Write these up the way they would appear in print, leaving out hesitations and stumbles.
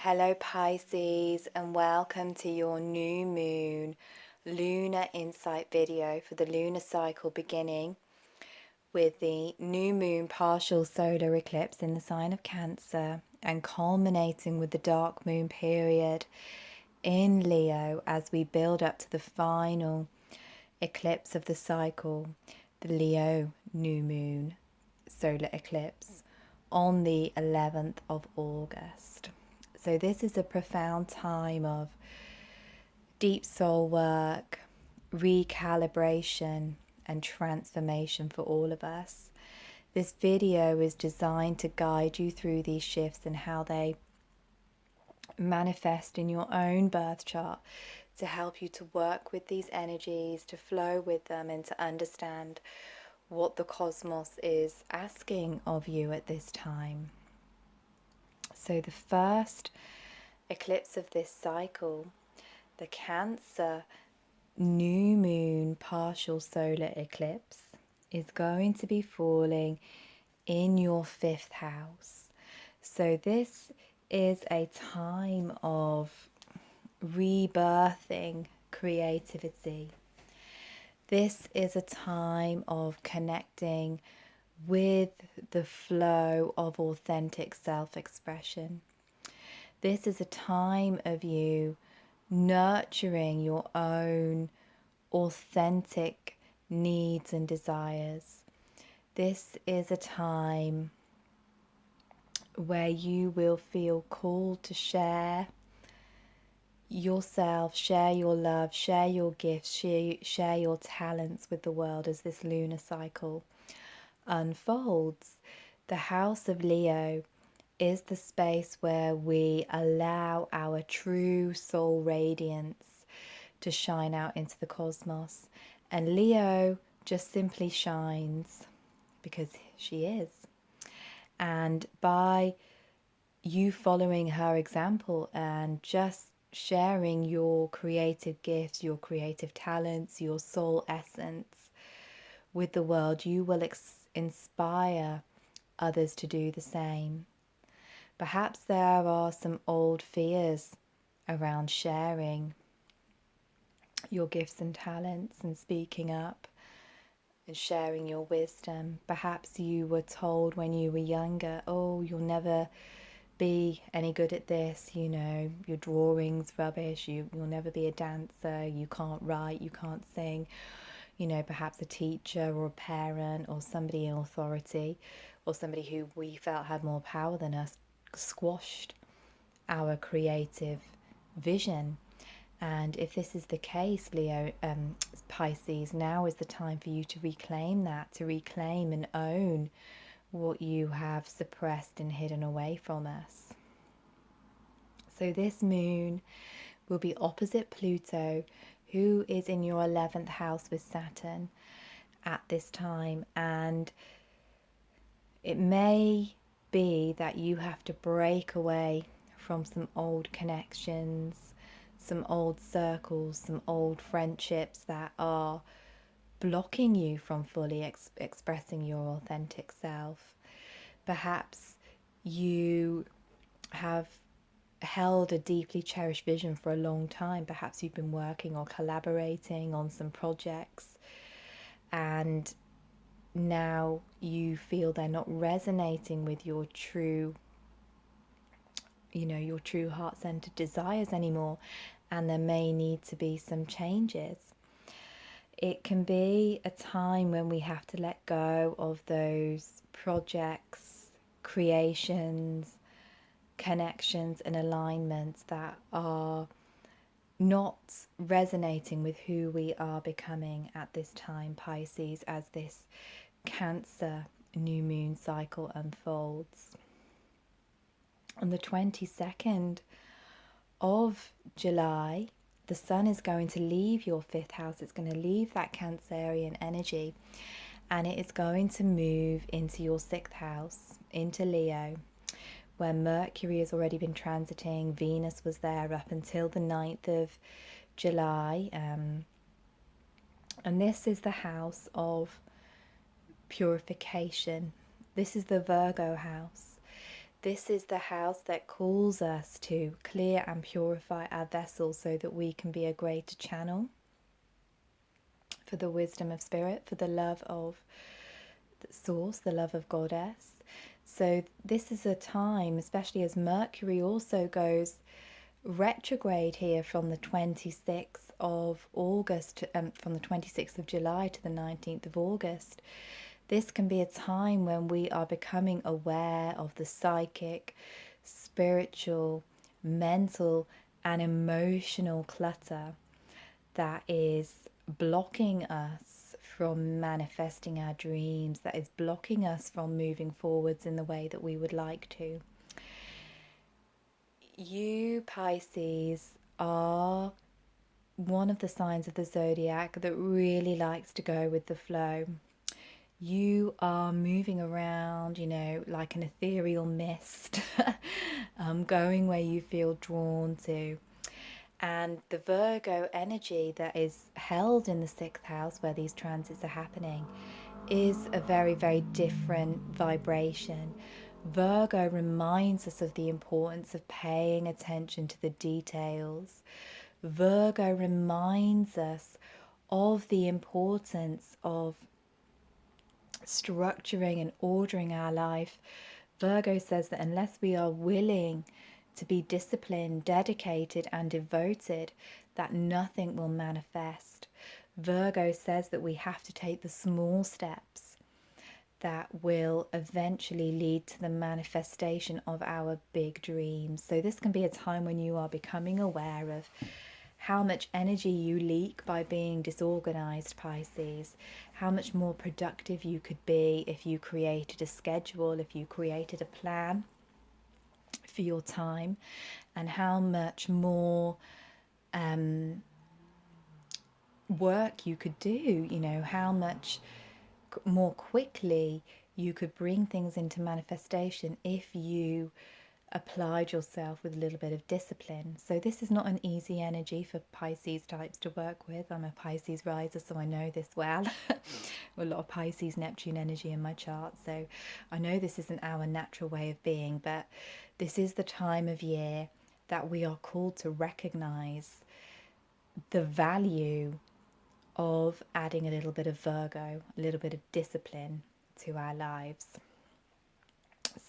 Hello Pisces, and welcome to your new moon lunar insight video for the lunar cycle, beginning with the new moon partial solar eclipse in the sign of Cancer and culminating with the dark moon period in Leo as we build up to the final eclipse of the cycle, the Leo new moon solar eclipse on the 11th of August. So this is a profound time of deep soul work, recalibration, and transformation for all of us. This video is designed to guide you through these shifts and how they manifest in your own birth chart, to help you to work with these energies, to flow with them, and to understand what the cosmos is asking of you at this time. So the first eclipse of this cycle, the Cancer new moon partial solar eclipse, is going to be falling in your 5th house. So this is a time of rebirthing creativity. This is a time of connecting with the flow of authentic self-expression. This is a time of you nurturing your own authentic needs and desires. This is a time where you will feel called to share yourself, share your love, share your gifts, share your talents with the world as this lunar cycle unfolds. The house of Leo is the space where we allow our true soul radiance to shine out into the cosmos. And Leo just simply shines because she is. And by you following her example and just sharing your creative gifts, your creative talents, your soul essence with the world, you will inspire others to do the same. Perhaps there are some old fears around sharing your gifts and talents and speaking up and sharing your wisdom. Perhaps you were told when you were younger, oh, you'll never be any good at this, your drawing's rubbish, you'll never be a dancer, you can't write, you can't sing. Perhaps a teacher or a parent or somebody in authority or somebody who we felt had more power than us squashed our creative vision. And if this is the case, Leo, Pisces, now is the time for you to reclaim that, to reclaim and own what you have suppressed and hidden away from us. So this moon will be opposite Pluto, who is in your 11th house with Saturn at this time. And it may be that you have to break away from some old connections, some old circles, some old friendships that are blocking you from fully expressing your authentic self. Perhaps you have held a deeply cherished vision for a long time. Perhaps you've been working or collaborating on some projects and now you feel they're not resonating with your true heart-centered desires anymore, and there may need to be some changes. It can be a time when we have to let go of those projects, creations, connections and alignments that are not resonating with who we are becoming at this time, Pisces, as this Cancer new moon cycle unfolds. On the 22nd of July, the sun is going to leave your 5th house. It's going to leave that Cancerian energy and it is going to move into your 6th house, into Leo, where Mercury has already been transiting. Venus was there up until the 9th of July. And this is the house of purification. This is the Virgo house. This is the house that calls us to clear and purify our vessels so that we can be a greater channel for the wisdom of spirit, for the love of the source, the love of goddess. So this is a time, especially as Mercury also goes retrograde here from the 26th of August, from the 26th of July to the 19th of August. This can be a time when we are becoming aware of the psychic, spiritual, mental, and emotional clutter that is blocking us from manifesting our dreams, that is blocking us from moving forwards in the way that we would like to. You, Pisces, are one of the signs of the zodiac that really likes to go with the flow. You are moving around, like an ethereal mist, going where you feel drawn to. And the Virgo energy that is held in the 6th house where these transits are happening is a very, very different vibration. Virgo reminds us of the importance of paying attention to the details. Virgo reminds us of the importance of structuring and ordering our life. Virgo says that unless we are willing to be disciplined, dedicated, and devoted, that nothing will manifest. Virgo says that we have to take the small steps that will eventually lead to the manifestation of our big dreams. So this can be a time when you are becoming aware of how much energy you leak by being disorganized, Pisces, how much more productive you could be if you created a schedule, if you created a plan for your time, and how much more work you could do, how much more quickly you could bring things into manifestation if you applied yourself with a little bit of discipline. So this is not an easy energy for Pisces types to work with. I'm a Pisces riser, so I know this well. A lot of Pisces Neptune energy in my chart, so I know this isn't our natural way of being, but this is the time of year that we are called to recognize the value of adding a little bit of Virgo, a little bit of discipline to our lives.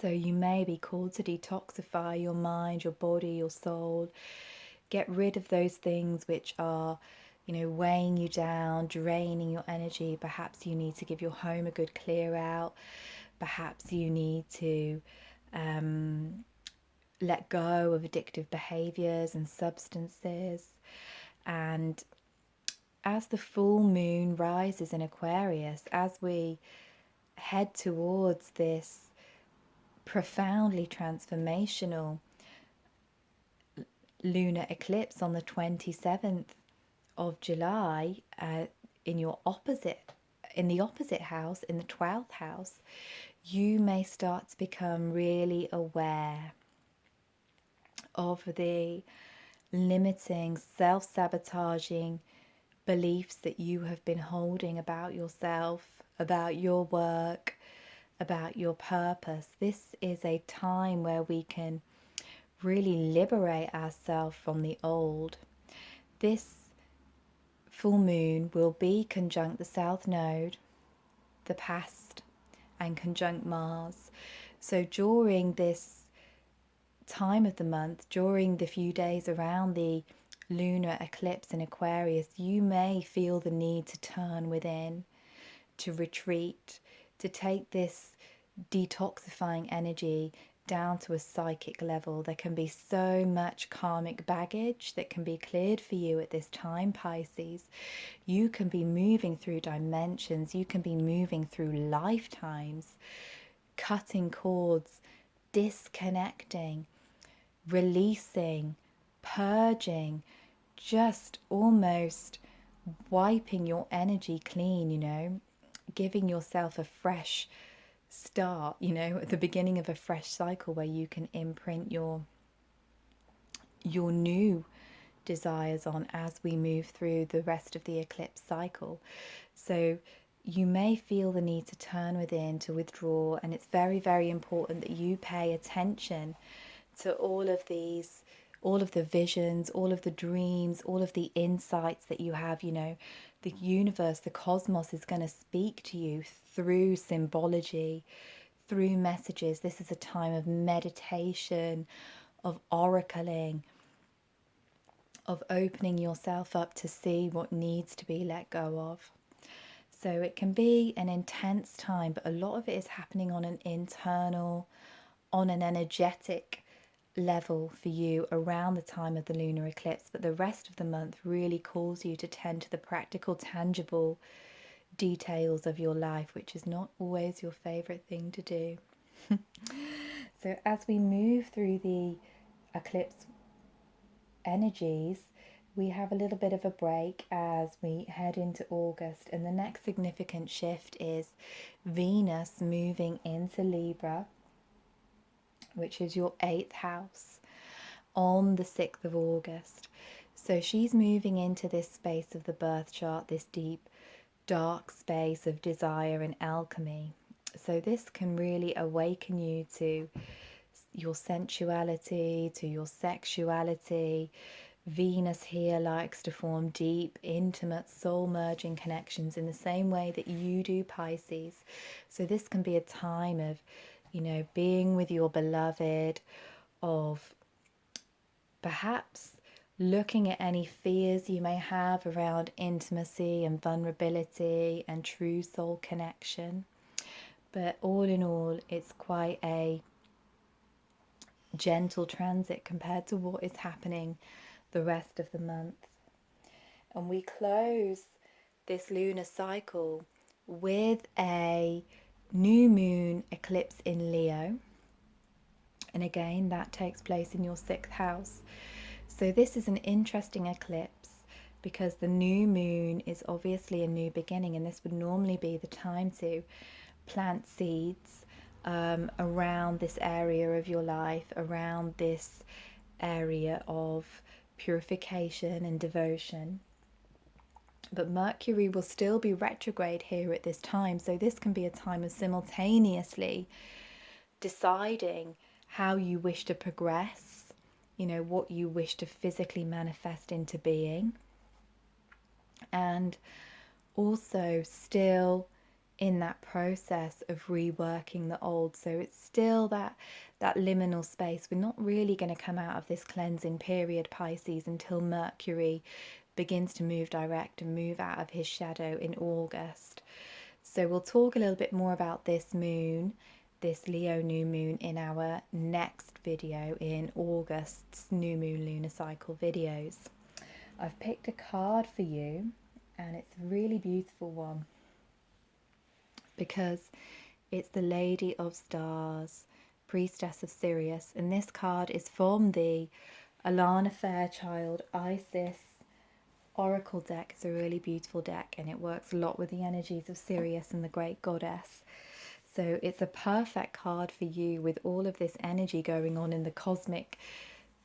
So you may be called to detoxify your mind, your body, your soul. Get rid of those things which are, weighing you down, draining your energy. Perhaps you need to give your home a good clear out. Perhaps you need to let go of addictive behaviors and substances. And as the full moon rises in Aquarius, as we head towards this profoundly transformational lunar eclipse on the 27th of July, in the opposite house, in the 12th house, you may start to become really aware of the limiting, self-sabotaging beliefs that you have been holding about yourself, about your work, about your purpose. This is a time where we can really liberate ourselves from the old. This full moon will be conjunct the South Node, the past, and conjunct Mars. So during this time of the month, during the few days around the lunar eclipse in Aquarius, you may feel the need to turn within, to retreat, to take this detoxifying energy down to a psychic level. There can be so much karmic baggage that can be cleared for you at this time, Pisces. You can be moving through dimensions, you can be moving through lifetimes, cutting cords, disconnecting, releasing, purging, just almost wiping your energy clean, giving yourself a fresh start, at the beginning of a fresh cycle where you can imprint your new desires on as we move through the rest of the eclipse cycle. So you may feel the need to turn within, to withdraw, and it's very, very important that you pay attention to all of these, all of the visions, all of the dreams, all of the insights that you have. You know, the universe, the cosmos is going to speak to you through symbology, through messages. This is a time of meditation, of oracling, of opening yourself up to see what needs to be let go of. So it can be an intense time, but a lot of it is happening on an internal, on an energetic level for you around the time of the lunar eclipse. But the rest of the month really calls you to tend to the practical, tangible details of your life, which is not always your favorite thing to do. So as we move through the eclipse energies, we have a little bit of a break as we head into August, and the next significant shift is Venus moving into Libra, which is your 8th house, on the 6th of August. So she's moving into this space of the birth chart, this deep, dark space of desire and alchemy. So this can really awaken you to your sensuality, to your sexuality. Venus here likes to form deep, intimate, soul-merging connections in the same way that you do, Pisces. So this can be a time of, you know, being with your beloved, of perhaps looking at any fears you may have around intimacy and vulnerability and true soul connection. But all in all, it's quite a gentle transit compared to what is happening the rest of the month. And we close this lunar cycle with a new moon eclipse in Leo. And again, that takes place in your 6th house. So this is an interesting eclipse because the new moon is obviously a new beginning, and this would normally be the time to plant seeds around this area of your life, around this area of purification and devotion. But Mercury will still be retrograde here at this time, so this can be a time of simultaneously deciding how you wish to progress, you know, what you wish to physically manifest into being, and also still in that process of reworking the old. So it's still that liminal space. We're not really going to come out of this cleansing period, Pisces, until Mercury begins to move direct and move out of his shadow in August. So we'll talk a little bit more about this moon, this Leo new moon, in our next video, in August's new moon lunar cycle videos. I've picked a card for you, and it's a really beautiful one because it's the Lady of Stars, Priestess of Sirius, and this card is from the Alana Fairchild Isis Oracle deck. It's a really beautiful deck, and it works a lot with the energies of Sirius and the Great Goddess. So it's a perfect card for you with all of this energy going on in the cosmic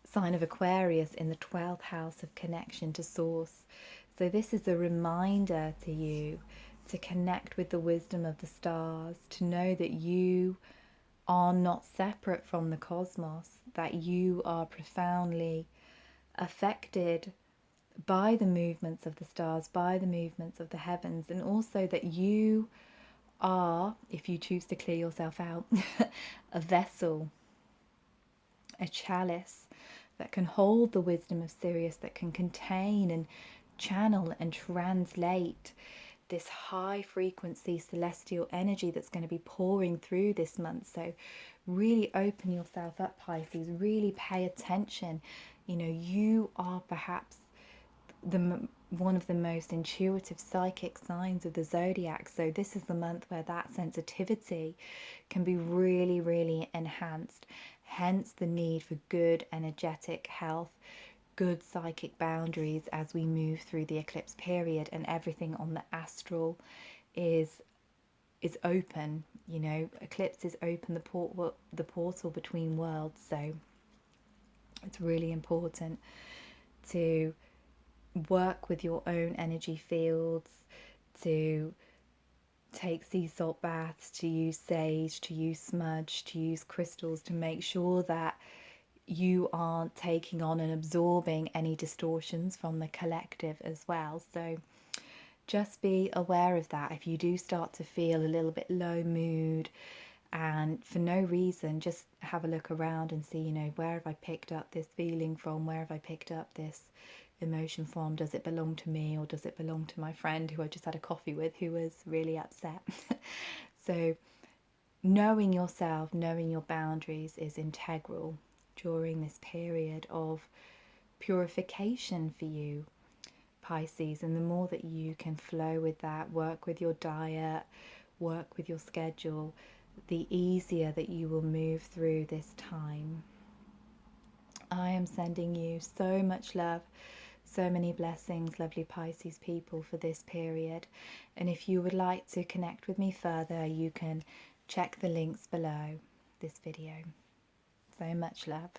sign of Aquarius in the 12th house of connection to Source. So this is a reminder to you to connect with the wisdom of the stars, to know that you are not separate from the cosmos, that you are profoundly affected by the movements of the stars, by the movements of the heavens, and also that you are, if you choose to clear yourself out, a vessel, a chalice that can hold the wisdom of Sirius, that can contain and channel and translate this high frequency celestial energy that's going to be pouring through this month. So really open yourself up, Pisces. Really pay attention. You know, you are perhaps one of the most intuitive psychic signs of the zodiac. So this is the month where that sensitivity can be really, really enhanced. Hence the need for good energetic health, good psychic boundaries as we move through the eclipse period, and everything on the astral is open. You know, eclipses open the portal between worlds. So it's really important to work with your own energy fields, to take sea salt baths, to use sage, to use smudge, to use crystals, to make sure that you aren't taking on and absorbing any distortions from the collective as well. So just be aware of that. If you do start to feel a little bit low mood and for no reason, just have a look around and see, you know, where have I picked up this feeling from? Where have I picked up this emotion from? Does it belong to me, or does it belong to my friend who I just had a coffee with who was really upset? So knowing yourself, knowing your boundaries is integral during this period of purification for you, Pisces. And the more that you can flow with that, work with your diet, work with your schedule, the easier that you will move through this time. I am sending you so much love, so many blessings, lovely Pisces people, for this period. And if you would like to connect with me further, you can check the links below this video. So much love.